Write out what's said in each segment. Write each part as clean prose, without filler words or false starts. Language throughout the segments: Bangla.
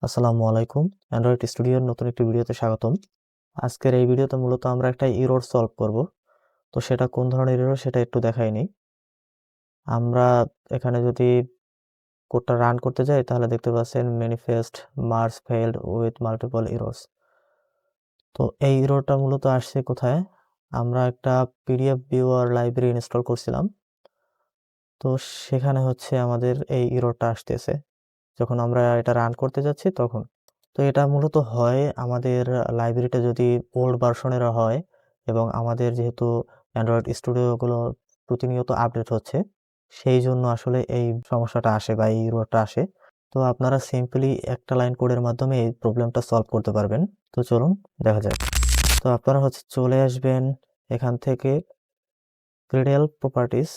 আসসালামু আলাইকুম। অ্যান্ড্রয়েড স্টুডিওর নতুন একটি ভিডিওতে স্বাগতম। আজকের এই ভিডিওতে মূলত আমরা একটা এরর সলভ করব। তো সেটা কোন ধরনের এরর সেটা একটু দেখাই নেই। আমরা এখানে যদি কোডটা রান করতে যাই তাহলে দেখতে পাচ্ছেন manifest merge failed with multiple errors. তো এই এররটা মূলত আসছে কোথায়? আমরা একটা পিডিএফ ভিউয়ার লাইব্রেরি ইনস্টল করছিলাম। তো সেখানে হচ্ছে আমাদের এই এররটা আসতেছে যখন আমরা এটা রান করতে যাচ্ছি তখন। তো এটা মূলত হয় আমাদের লাইব্রেরিটা যদি ওল্ড ভার্সনের হয় এবং আমাদের যেহেতু অ্যান্ড্রয়েড স্টুডিওগুলো প্রতিনিয়ত আপডেট হচ্ছে সেই জন্য আসলে এই সমস্যাটা আসে বা এই এররটা আসে। তো আপনারা সিম্পলি একটা লাইন কোডের মাধ্যমে এই প্রবলেমটা সলভ করতে পারবেন। তো চলুন দেখা যাক। তো আপনারা হচ্ছে চলে আসবেন এখান থেকে ক্রেডেল প্রপার্টিস,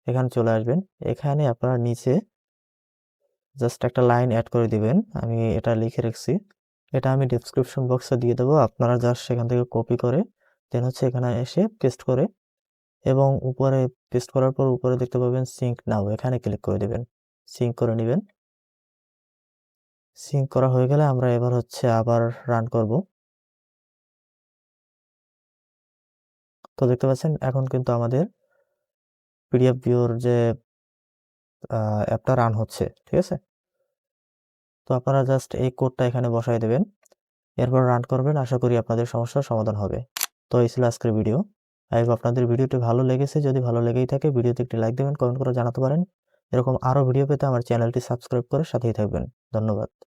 এখানে চলে আসবেন। এখানে আপনারা নিচে জাস্ট একটা লাইন অ্যাড করে দিবেন। আমি এটা লিখে রাখছি, এটা আমি ডেসক্রিপশন বক্সে দিয়ে দেবো। আপনারা জাস্ট সেখান থেকে কপি করে দেন হচ্ছে এখানে এসে পেস্ট করে এবং উপরে পেস্ট করার পর উপরে দেখতে পাবেন সিঙ্ক নাও, এখানে ক্লিক করে দিবেন। সিঙ্ক করে নেবেন। সিঙ্ক করা হয়ে গেলে আমরা এবার হচ্ছে আবার রান করব। তো দেখতে পাচ্ছেন এখন কিন্তু আমাদের পিডিএফ ভিউর যে অ্যাপটা রান হচ্ছে, ঠিক আছে। তো আপনারা জাস্ট এই কোডটা এখানে বসাই দেবেন, এরপর রান করবেন। আশা করি আপনাদের সমস্যার সমাধান হবে। তো এই ছিল আজকের ভিডিও। আই হোপ আপনাদের ভিডিওটি ভালো লেগেছে। যদি ভালো লেগেই থাকে ভিডিওতে একটি লাইক দেবেন, কমেন্ট করে জানাতে পারেন। এরকম আরও ভিডিও পেতে আমার চ্যানেলটি সাবস্ক্রাইব করে সাথেই থাকবেন। ধন্যবাদ।